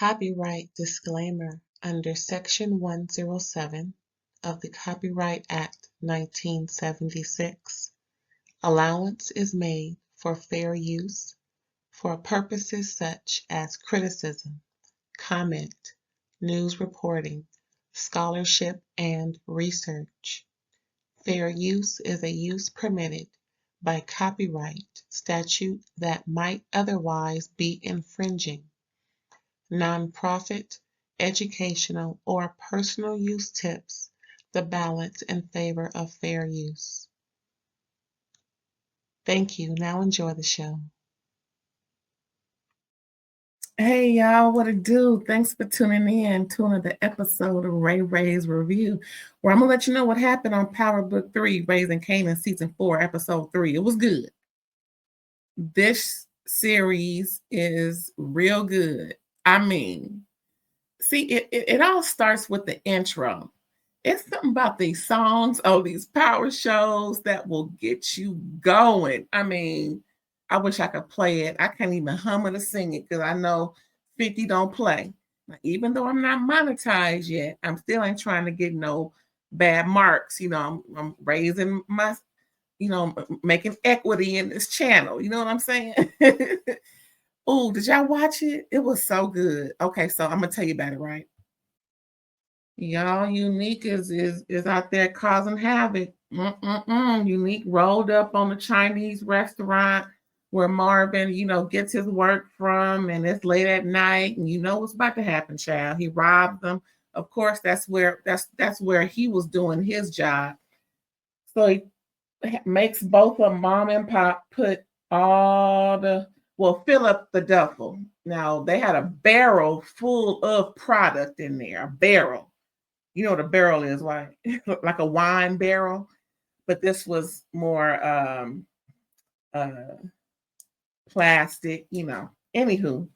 Copyright disclaimer under Section 107 of the Copyright Act 1976. Allowance is made for fair use for purposes such as criticism, comment, news reporting, scholarship, and research. Fair use is a use permitted by copyright statute that might otherwise be infringing. Nonprofit, educational, or personal use tips the balance in favor of fair use. Thank you. Now enjoy the show. Hey y'all, what it do? Thanks for tuning in to another episode of RAERAEs Review, where I'm gonna let you know what happened on Power Book 3, Raising Canaan, Season 4, Episode 3. It was good. This series is real good. I mean, see, it all starts with the intro. It's something about these songs, these power shows that will get you going. I mean, I wish I could play it. I can't even hum it or sing it because I know 50 don't play. Even though I'm not monetized yet, I'm still ain't trying to get no bad marks. I'm raising my, making equity in this channel. You know what I'm saying? Oh, did y'all watch it? It was so good. Okay, so I'm gonna tell you about it, right? Y'all, Eunique is out there causing havoc. Eunique rolled up on the Chinese restaurant where Marvin, gets his work from, and it's late at night, and you know what's about to happen, child. He robbed them. Of course, that's where he was doing his job. So he makes both of mom and pop put fill up the duffel. Now they had a barrel full of product in there, a barrel. You know what a barrel is, right? Like a wine barrel, but this was more plastic, Anywho,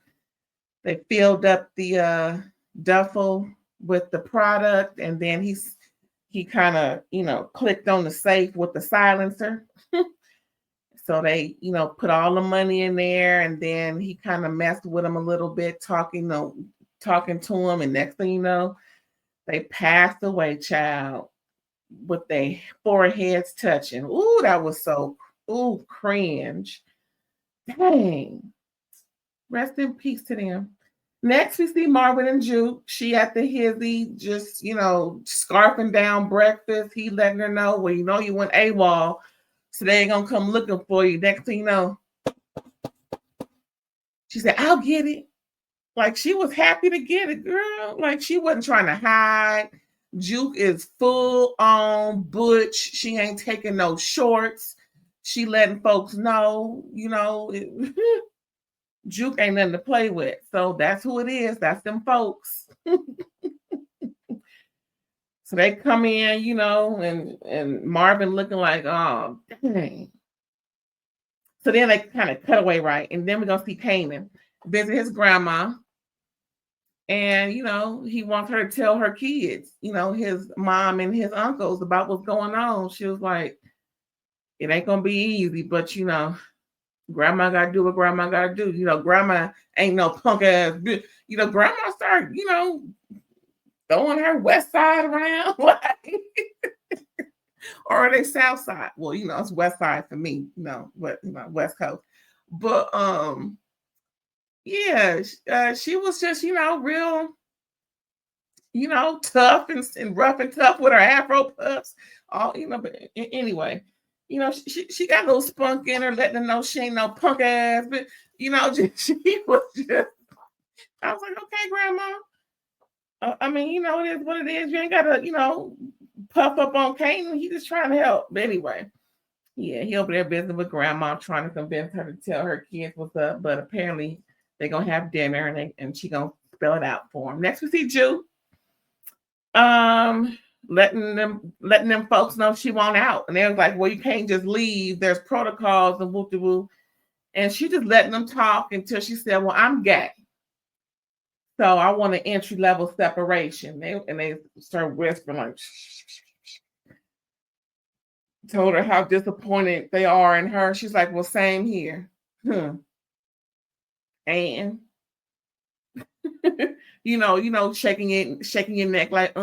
they filled up the duffel with the product, and then he kind of, clicked on the safe with the silencer. So they, put all the money in there, and then he kind of messed with him a little bit, talking to him, and next thing you know, they passed away, child, with their foreheads touching. Ooh, that was so, cringe. Dang. Rest in peace to them. Next, we see Marvin and Juke. She at the hizzy, just, scarfing down breakfast. He letting her know, well, you went AWOL, so they ain't going to come looking for you. Next thing you know, she said, I'll get it. Like, she was happy to get it, girl. Like, she wasn't trying to hide. Juke is full on butch. She ain't taking no shorts. She letting folks know, Juke ain't nothing to play with. So that's who it is. That's them folks. So they come in, and Marvin looking like, oh, dang. So then they kind of cut away, right? And then we're going to see Canaan visit his grandma. And, he wants her to tell her kids, his mom and his uncles about what's going on. She was like, it ain't going to be easy, but, grandma got to do what grandma got to do. Grandma ain't no punk ass bitch. Grandma started, throwing her west side around. Or are they south side? Well, it's west side for me, West Coast. But, yeah, she was just, real, tough and rough and tough with her Afro puffs. All, but anyway, she got a little spunk in her, letting her know she ain't no punk ass, but, she was just, I was like, okay, grandma. I mean, it is what it is. You ain't got to, puff up on Canaan. He just trying to help. But anyway, yeah, he over there visiting with grandma, trying to convince her to tell her kids what's up. But apparently, they're gonna have dinner, and she gonna spell it out for him. Next, we see Juke, letting them folks know she want out, and they was like, "Well, you can't just leave. There's protocols and whoop de whoop." And she just letting them talk until she said, "Well, I'm gay, so I want an entry level separation." They start whispering like. Told her how disappointed they are in her. She's like, well, same here. And shaking your neck like,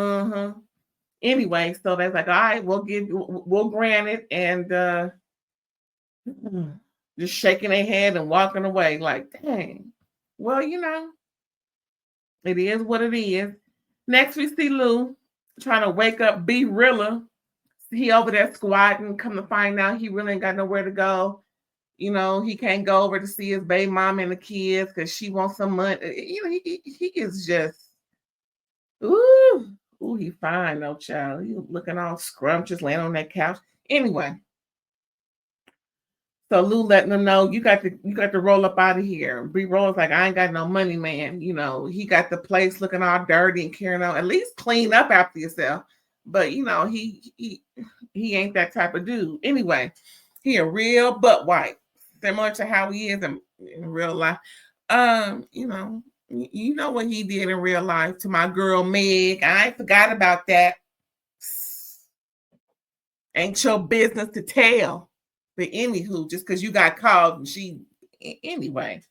Anyway, so they're like, all right, we'll grant it, and just shaking their head and walking away like, dang. Well, it is what it is. Next, we see Lou trying to wake up B-Realla. He over there squatting. Come to find out, he really ain't got nowhere to go. He can't go over to see his baby mom and the kids because she wants some money. He is just, ooh, he fine though, child. He looking all scrumptious, laying on that couch. Anyway, so Lou letting them know you got to roll up out of here. B-Roll's like, I ain't got no money, man. He got the place looking all dirty and carrying on. At least clean up after yourself. But he ain't that type of dude. Anyway, he a real butt wipe, similar to how he is in real life. You know what he did in real life to my girl Meg. I ain't forgot about that. Ain't your business to tell. But anywho, just because you got called and anyway.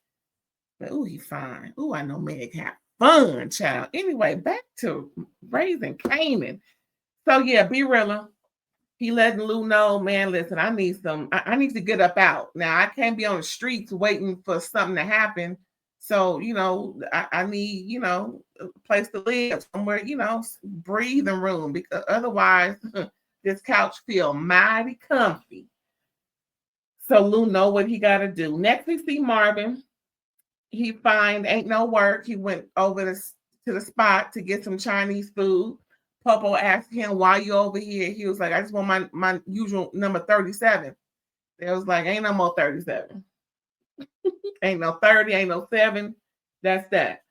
But he fine. I know Meg had fun, child. Anyway, back to Raising Canaan. So yeah, B-Realla, he letting Lou know, man, listen, I need to get up out. Now I can't be on the streets waiting for something to happen. So, I need, a place to live, somewhere, breathing room, because otherwise this couch feel mighty comfy. So Lou know what he got to do. Next, we see Marvin. He ain't no work. He went over to the spot to get some Chinese food. Popo asked him, why you over here? He was like, I just want my usual number 37. They was like, ain't no more 37. Ain't no 30, ain't no 7. That's that.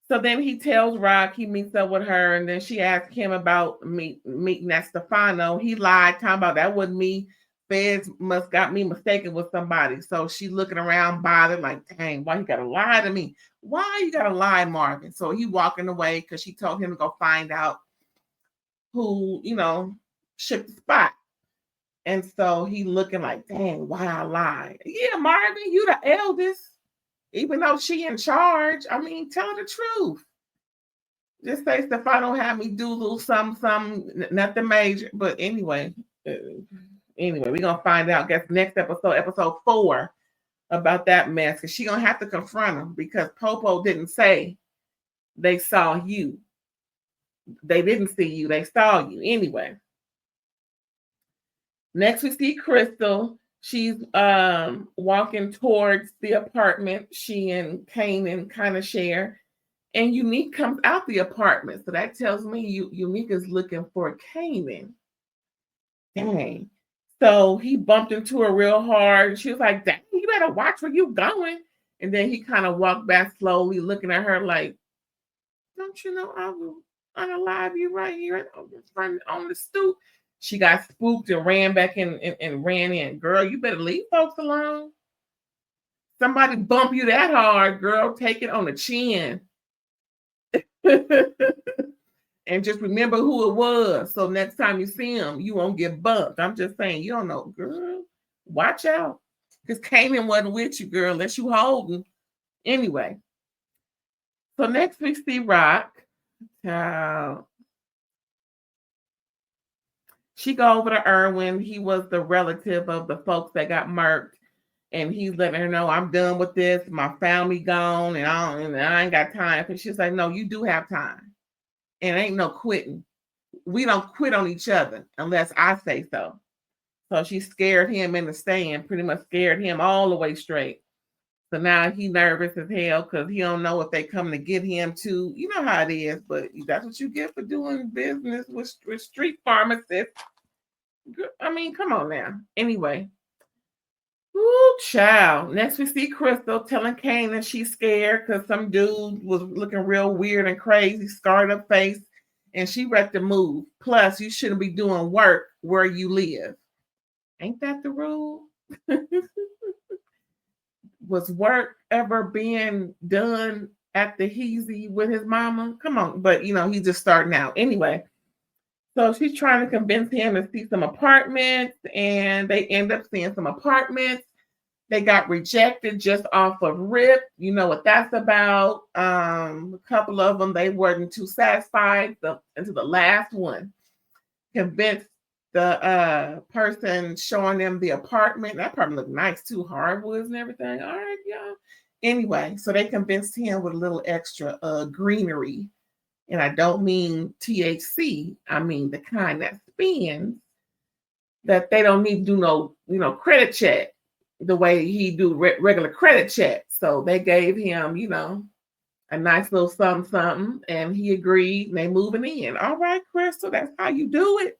So then he tells Raq, he meets up with her, and then she asked him about meeting that Stefano. He lied, talking about that wasn't me. Feds must got me mistaken with somebody. So she looking around bothered, like, dang, why you gotta lie to me? Why you gotta lie, Marvin? So he walking away because she told him to go find out who, shook the spot. And so he looking like, dang, why I lied? Yeah, Marvin, you the eldest. Even though she in charge, I mean, tell her the truth. Just say Stefano had me do a little something, nothing major. But anyway, we're gonna find out. Guess next episode 4, about that mess. Because she gonna have to confront him because Popo didn't say they saw you. They didn't see you, they saw you. Anyway. Next we see Crystal. She's walking towards the apartment she and Canaan kind of share. And Eunique comes out the apartment. So that tells me Eunique is looking for Canaan. Dang. So he bumped into her real hard. She was like, dang, you better watch where you going. And then he kind of walked back slowly, looking at her like, don't you know I will unalive you right here on the stoop? She got spooked and ran back in and ran in. Girl, you better leave folks alone. Somebody bump you that hard, girl, take it on the chin. And just remember who it was. So next time you see him, you won't get bumped. I'm just saying, you don't know, girl. Watch out. Because Canaan wasn't with you, girl, unless you holding. Anyway. So next we see Raq. She go over to Erwin. He was the relative of the folks that got murked. And he's letting her know, I'm done with this. My family gone, and I ain't got time. And she's like, no, you do have time. And ain't no quitting. We don't quit on each other unless I say so. So she scared him into staying, pretty much scared him all the way straight. So now he nervous as hell because he don't know if they come to get him too. You know how it is, but that's what you get for doing business with street pharmacists. I mean, come on now. Anyway. Ooh, child. Next we see Crystal telling Canaan she's scared because some dude was looking real weird and crazy, scarred up face, and she ready to move. Plus, you shouldn't be doing work where you live. Ain't that the rule? Was work ever being done at the Heezy with his mama? Come on. But, he's just starting out. Anyway, so she's trying to convince him to see some apartments, and they end up seeing some apartments. They got rejected just off of rip. You know what that's about. A couple of them, they weren't too satisfied. Until the last one convinced the person showing them the apartment. That apartment looked nice too, hardwoods and everything. All right, y'all. Anyway, so they convinced him with a little extra greenery. And I don't mean THC. I mean the kind that spins, that they don't need to do no, credit check the way he do regular credit check. So they gave him, a nice little something, and he agreed, and they moving in. All right, Crystal, that's how you do it.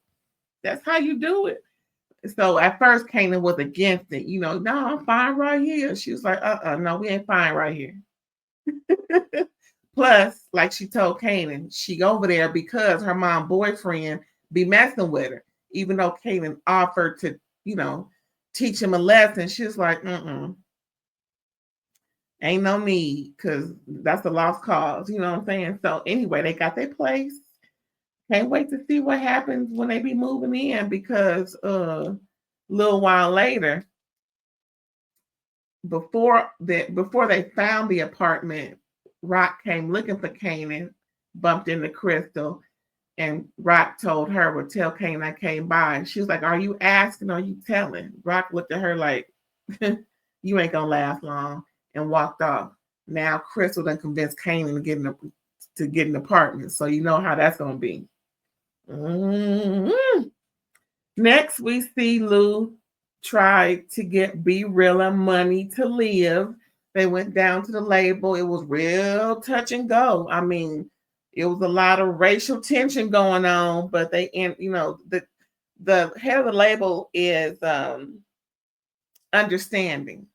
That's how you do it. So at first, Kanan was against it. No, I'm fine right here. She was like, no, we ain't fine right here. Plus, like she told Kanan, she over there because her mom boyfriend be messing with her. Even though Kanan offered to, teach him a lesson, she was like, ain't no need, because that's a lost cause. You know what I'm saying? So anyway, they got their place. Can't wait to see what happens when they be moving in, because a little while later, before they found the apartment, Raq came looking for Kanan, bumped into Crystal, and Raq told her, well, tell Kanan I came by. And she was like, are you asking or are you telling? Raq looked at her like, you ain't gonna last long, and walked off. Now Crystal done convinced Kanan to get an apartment. So you know how that's gonna be. Mm-hmm. Next, we see Lou tried to get B-Realla money to live. They went down to the label. It was real touch and go. I mean, it was a lot of racial tension going on, but the head of the label is understanding.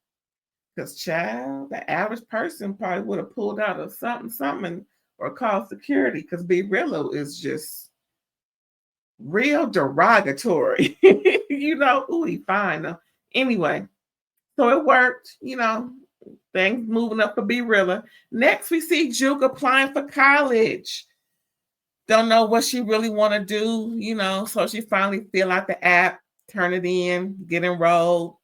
Because, child, the average person probably would have pulled out of something or called security, because B-Realla is just real derogatory. Ooh, he fine though. Anyway, so it worked, things moving up for B-Realla. Next, we see Juke applying for college. Don't know what she really want to do, so she finally fill out the app, turn it in, get enrolled,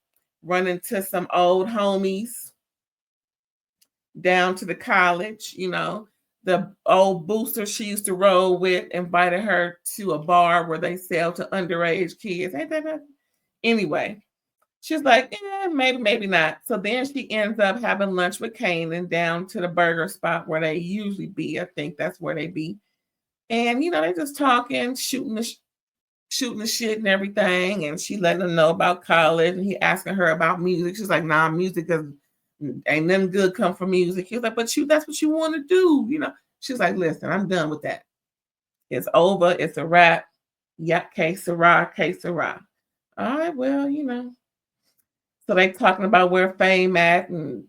run into some old homies down to the college, the old booster she used to roll with invited her to a bar where they sell to underage kids. Ain't that nothing? Anyway, she's like, maybe not. So then she ends up having lunch with Kanan down to the burger spot where they usually be. I think that's where they be. And, they just talking, shooting the shit and everything. And she letting them know about college. And he asking her about music. She's like, nah, music is ain't nothing good come from music. He's like, but that's what you want to do, She's like, listen, I'm done with that. It's over. It's a wrap. Yeah, que sera, que sera. All right, well, So they talking about where Fame at, and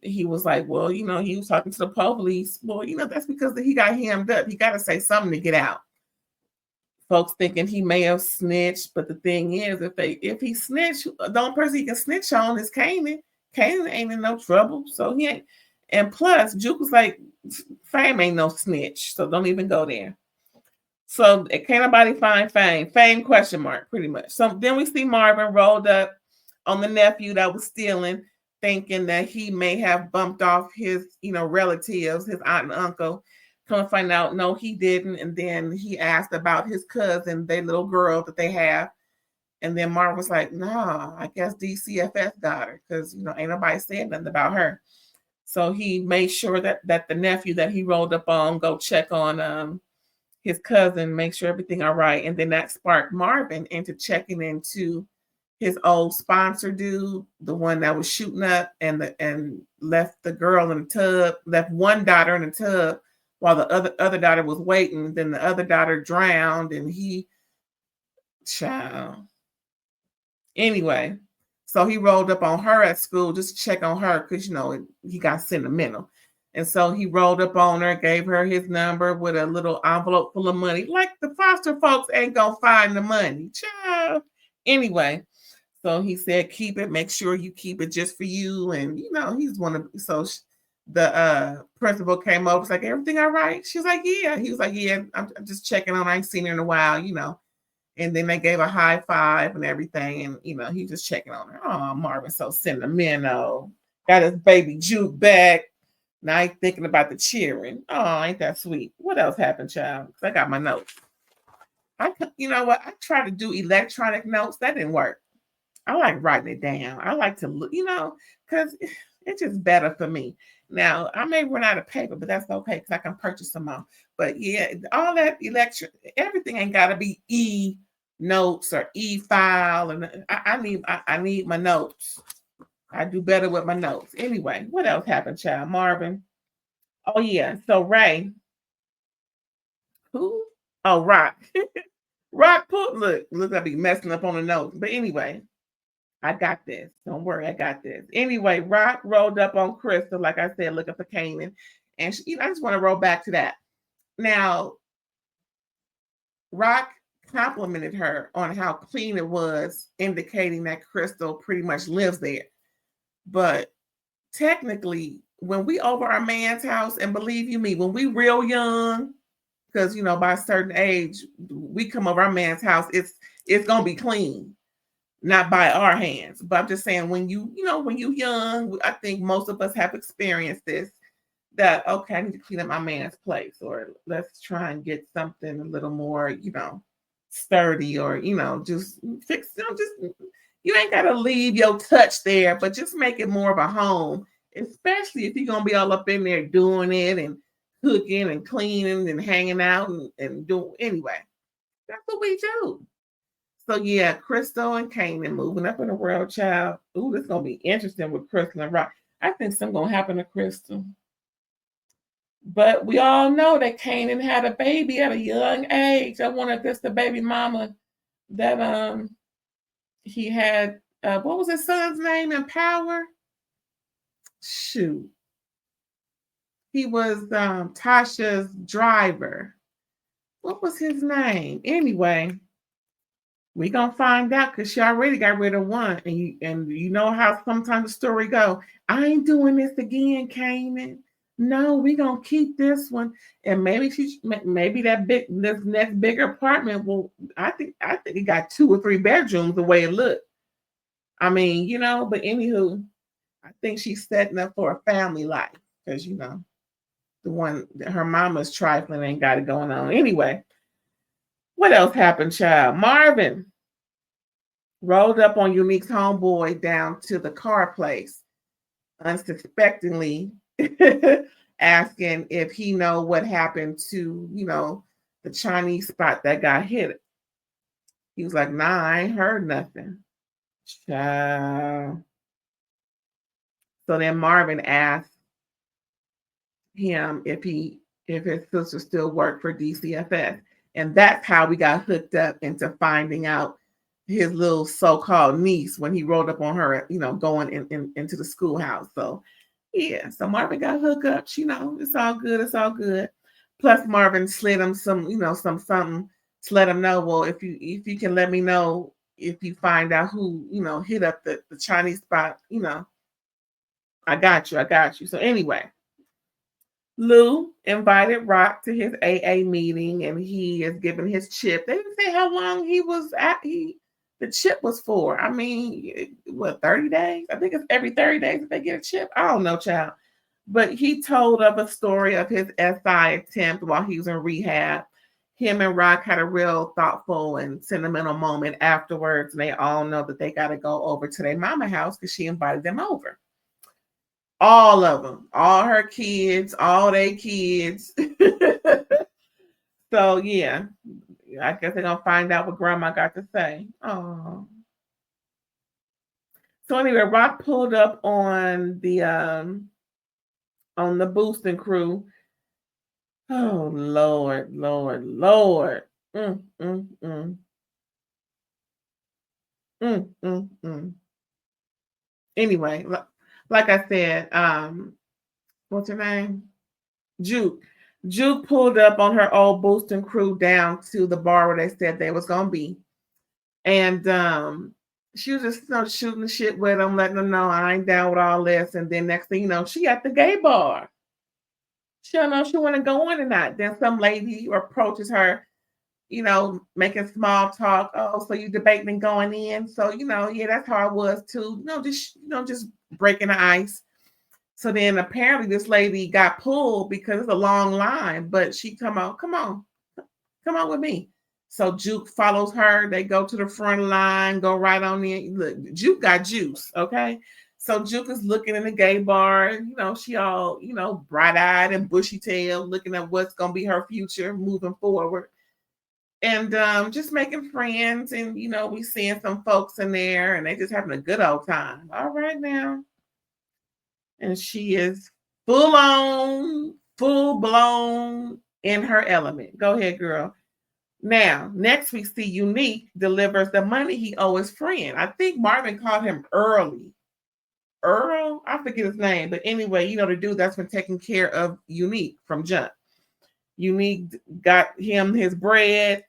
he was like, well, he was talking to the police. Well, that's because he got hemmed up. He got to say something to get out. Folks thinking he may have snitched, but the thing is, if he snitched, the only person he can snitch on is Kanan. Kanan ain't in no trouble, so he ain't. And plus, Juke was like, Fame ain't no snitch, so don't even go there. So can't nobody find Fame. Fame question mark, pretty much. So then we see Marvin rolled up on the nephew that was stealing, thinking that he may have bumped off his, relatives, his aunt and uncle. Come to find out, no, he didn't. And then he asked about his cousin, their little girl that they have. And then Marvin was like, nah, I guess DCFS got her, because, ain't nobody said nothing about her. So he made sure that the nephew that he rolled up on go check on his cousin, make sure everything all right. And then that sparked Marvin into checking into his old sponsor dude, the one that was shooting up and left the girl in the tub, left one daughter in the tub while the other daughter was waiting. Then the other daughter drowned, and child. Anyway, so he rolled up on her at school just to check on her, because he got sentimental. And so he rolled up on her, gave her his number with a little envelope full of money. Like the foster folks ain't gonna find the money, child. Anyway, so he said, keep it, make sure you keep it just for you. And, he's one of, so the principal came over, was like, everything all right? She was like, yeah. He was like, yeah, I'm just checking on, I ain't seen her in a while, And then they gave a high five and everything. And, you know, he just checking on her. Oh, Marvin's so sentimental. Got his baby Juke back. Now he's thinking about the cheering. Oh, ain't that sweet? What else happened, child? Because I got my notes. You know what? I tried to do electronic notes. That didn't work. I like writing it down. I like to look, you know, because it's just better for me. Now, I may run out of paper, but that's okay because I can purchase some more. But yeah, all that everything ain't got to be notes or file. And I need my notes. I do better with my notes. Anyway, what else happened, child? Marvin. Oh yeah. So Ray. Who? Oh, Raq. Raq put look, I be messing up on the notes. But anyway, I got this. Don't worry, I got this. Anyway, Raq rolled up on Crystal, like I said, looking for Kanan. And I just want to roll back to that. Now, Raq complimented her on how clean it was, indicating that Crystal pretty much lives there. But technically, when we over our man's house, and believe you me, when we real young, because you know, by a certain age, we come over our man's house, it's gonna be clean, not by our hands. But I'm just saying, when you young, I think most of us have experienced this. That okay, I need to clean up my man's place, or let's try and get something a little more, sturdy, or just fix. You ain't gotta leave your touch there, but just make it more of a home. Especially if you're gonna be all up in there doing it and cooking and cleaning and hanging out and doing anyway. That's what we do. So yeah, Crystal and Kanan moving up in the world, child. Ooh, this is gonna be interesting with Crystal and Raq. I think something gonna happen to Crystal. But we all know that Kanan had a baby at a young age. I wonder if this the baby mama that he had. What was his son's name in Power? Shoot, he was Tasha's driver. What was his name? Anyway, we gonna find out because she already got rid of one, and you know how sometimes the story go. I ain't doing this again, Kanan. No, we gonna keep this one, and maybe this next bigger apartment will. I think it got 2 or 3 bedrooms the way it looked. I mean, but anywho, I think she's setting up for a family life because the one her mama's trifling ain't got it going on anyway. What else happened, child? Marvin rolled up on Eunique's homeboy down to the car place, unsuspectingly asking if he know what happened to, the Chinese spot that got hit. He was like, nah, I ain't heard nothing. Child. So then Marvin asked him if his sister still worked for DCFS. And that's how we got hooked up into finding out his little so-called niece when he rolled up on her, going into the schoolhouse. So yeah, so Marvin got hooked up. It's all good. It's all good. Plus Marvin slid him some something to let him know, well, if you can let me know if you find out who, hit up the Chinese spot, I got you. So anyway, Lou invited Raq to his AA meeting, and he is giving his chip. They didn't say how long he was at. The chip was for. I mean, what, 30 days? I think it's every 30 days that they get a chip. I don't know, child. But he told of a story of his SI attempt while he was in rehab. Him and Raq had a real thoughtful and sentimental moment afterwards, and they all know that they got to go over to their mama house because she invited them over. All of them, all her kids, all their kids. So yeah, I guess they're gonna find out what Grandma got to say. Oh. So anyway, Raq pulled up on the boosting crew. Oh Lord. Mm, mm, mm. Mm, mm, mm. Anyway, like I said, what's her name? Juke. Juke pulled up on her old boosting crew down to the bar where they said they was gonna be. And she was just shooting the shit with them, letting them know I ain't down with all this. And then next thing you know, she at the gay bar. She don't know if she want to go in or not. Then some lady approaches her making small talk. Oh, so you debating going in? So, yeah, that's how I was too. Just breaking the ice. So then apparently this lady got pulled because it's a long line, but she come on with me. So Juke follows her. They go to the front line, go right on in. Look, Juke got juice, okay? So Juke is looking in the gay bar. She all, bright-eyed and bushy-tailed, looking at what's going to be her future moving forward. And just making friends. And, we seeing some folks in there, and they just having a good old time. All right now. And she is full blown in her element. Go ahead, girl. Now, next we see Eunique delivers the money he owes his friend. I think Marvin called him Earl, I forget his name. But anyway, the dude that's been taking care of Eunique from Jump. Eunique got him his bread,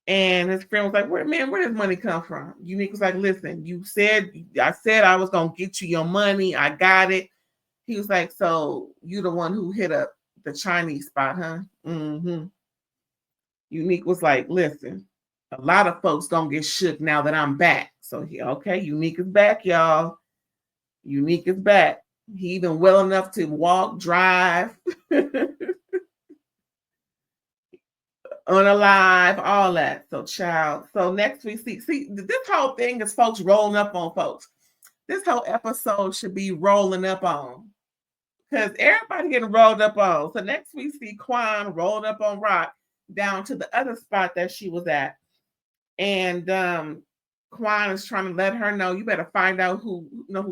and his friend was like, where does money come from? Eunique was like, listen, I said I was going to get you your money. I got it. He was like, so you the one who hit up the Chinese spot, huh? Mm-hmm. Eunique was like, listen, a lot of folks gonna get shook now that I'm back. So Eunique is back, y'all. Eunique is back. He even well enough to walk, drive, unalive, all that. So child. So next we see this whole thing is folks rolling up on folks. This whole episode should be rolling up on. Because everybody getting rolled up on. So next we see Quan rolled up on Raq down to the other spot that she was at. And Quan is trying to let her know, you better find out who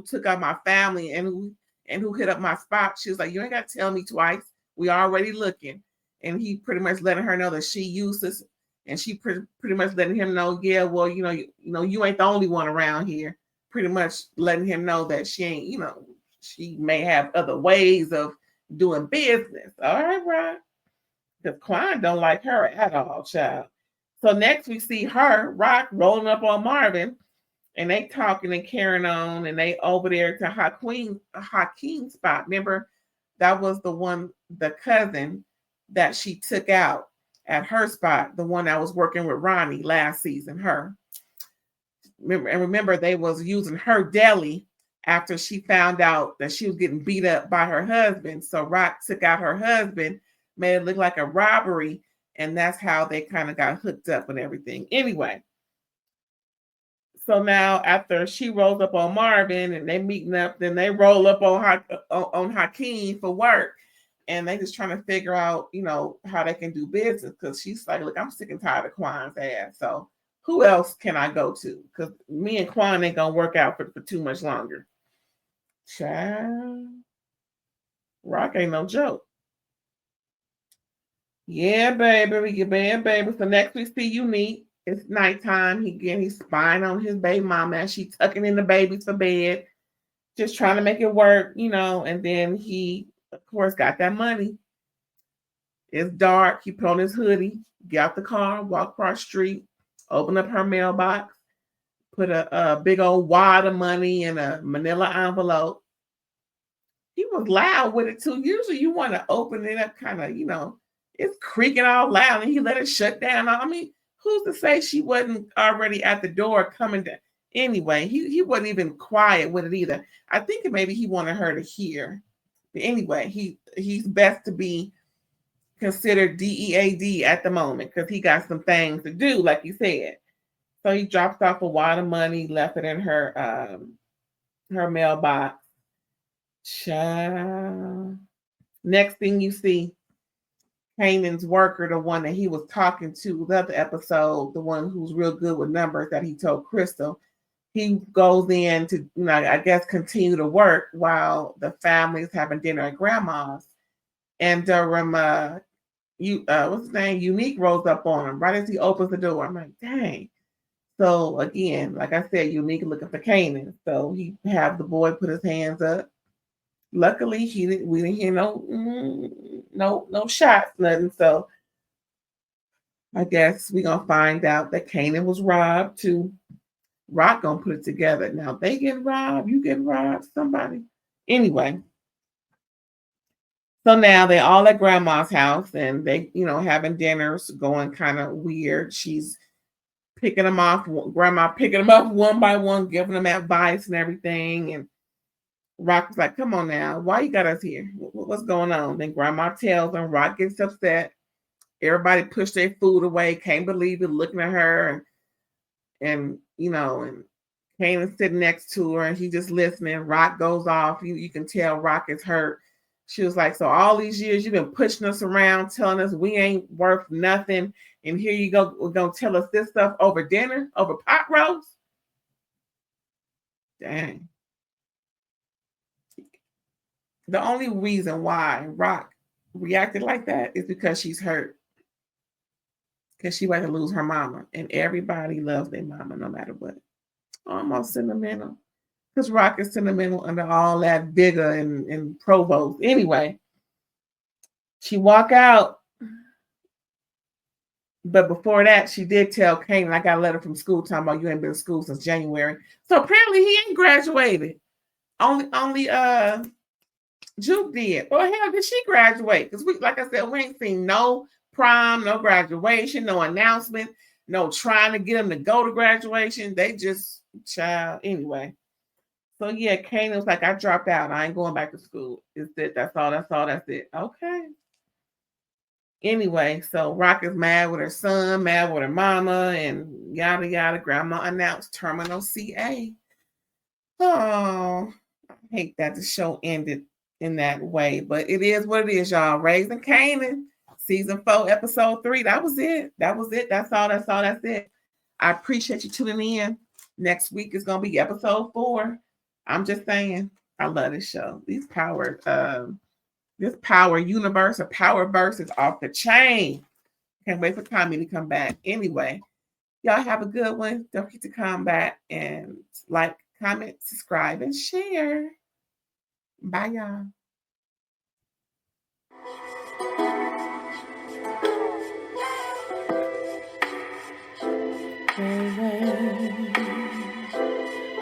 took out my family and who hit up my spot. She was like, you ain't got to tell me twice. We already looking. And he pretty much letting her know that she useless. And she pretty much letting him know, yeah, well, you ain't the only one around here. Pretty much letting him know that she ain't, she may have other ways of doing business. All right. Because Quan don't like her at all, child. So next we see her, Raq, rolling up on Marvin, and they talking and carrying on, and they over there to Joaquin's spot. Remember, that was the cousin that she took out at her spot, the one that was working with Ronnie last season, her. Remember, they was using her deli after she found out that she was getting beat up by her husband. So Raq took out her husband, made it look like a robbery, and that's how they kind of got hooked up and everything. Anyway, so now after she rolls up on Marvin and they meeting up, then they roll up on Joaquin for work. And they just trying to figure out, how they can do business. Because she's like, look, I'm sick and tired of Quan's ass. So who else can I go to? Because me and Quan ain't going to work out for too much longer. Child. Raq ain't no joke. Yeah, baby. So next we see Eunique. It's nighttime. He's spying on his baby mama as she tucking in the babies for bed. Just trying to make it work, and then he, of course, got that money. It's dark. He put on his hoodie, get out the car, walk across the street, open up her mailbox, put a big old wad of money in a manila envelope. He was loud with it too. Usually you want to open it up kind of, it's creaking all loud, and he let it shut down. I mean, who's to say she wasn't already at the door coming down? Anyway, he wasn't even quiet with it either. I think maybe he wanted her to hear. But anyway, he's best to be considered DEAD at the moment because he got some things to do, like you said. So he drops off a wad of money, left it in her mailbox. Child. Next thing you see, Kanan's worker, the one that he was talking to the other episode, the one who's real good with numbers that he told Crystal, he goes in to, I guess, continue to work while the family's having dinner at grandma's. And what's his name? Eunique rolls up on him right as he opens the door. I'm like, dang. So again, like I said, Eunique looking for Kanan. So he have the boy put his hands up. Luckily, we didn't hear no shots, nothing. So I guess we're gonna find out that Kanan was robbed too. Raq gonna put it together. Now they getting robbed, you getting robbed, somebody. Anyway. So now they all at grandma's house and they, having dinners, going kind of weird. She's picking them off, grandma picking them up one by one, giving them advice and everything. And Rock was like, come on now, why you got us here? What's going on? Then grandma tells them, Rock gets upset. Everybody pushed their food away, can't believe it, looking at her. And Kane is sitting next to her and he just listening. Rock goes off. You can tell Rock is hurt. She was like, so all these years you've been pushing us around, telling us we ain't worth nothing. And here you go, we're going to tell us this stuff over dinner, over pot roast? Dang. The only reason why Rock reacted like that is because she's hurt. Because she about to lose her mama. And everybody loves their mama no matter what. Almost sentimental. Because Rock is sentimental under all that vigor and provost. Anyway, she walk out. But before that, she did tell Kane, I got a letter from school talking about you ain't been in school since January. So apparently he ain't graduated. Only Juke did. Or hell, did she graduate? Because like I said, we ain't seen no prom, no graduation, no announcement, no trying to get them to go to graduation. They just child anyway. So yeah, Kane was like, I dropped out. I ain't going back to school. It's it. That's all. That's it. Okay. Anyway, so Rock is mad with her son, mad with her mama, and yada yada. Grandma announced terminal CA. Oh, I hate that the show ended in that way, but it is what it is, y'all. Raising Kanan, season 4, episode 3. That was it. That's all. That's it. I appreciate you tuning in. Next week is gonna be episode 4. I'm just saying, I love this show. This power universe or power verse is off the chain. Can't wait for Tommy to come back. Anyway, y'all have a good one. Don't forget to come back and like, comment, subscribe, and share. Bye, y'all.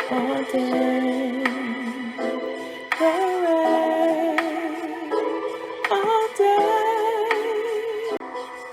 All day.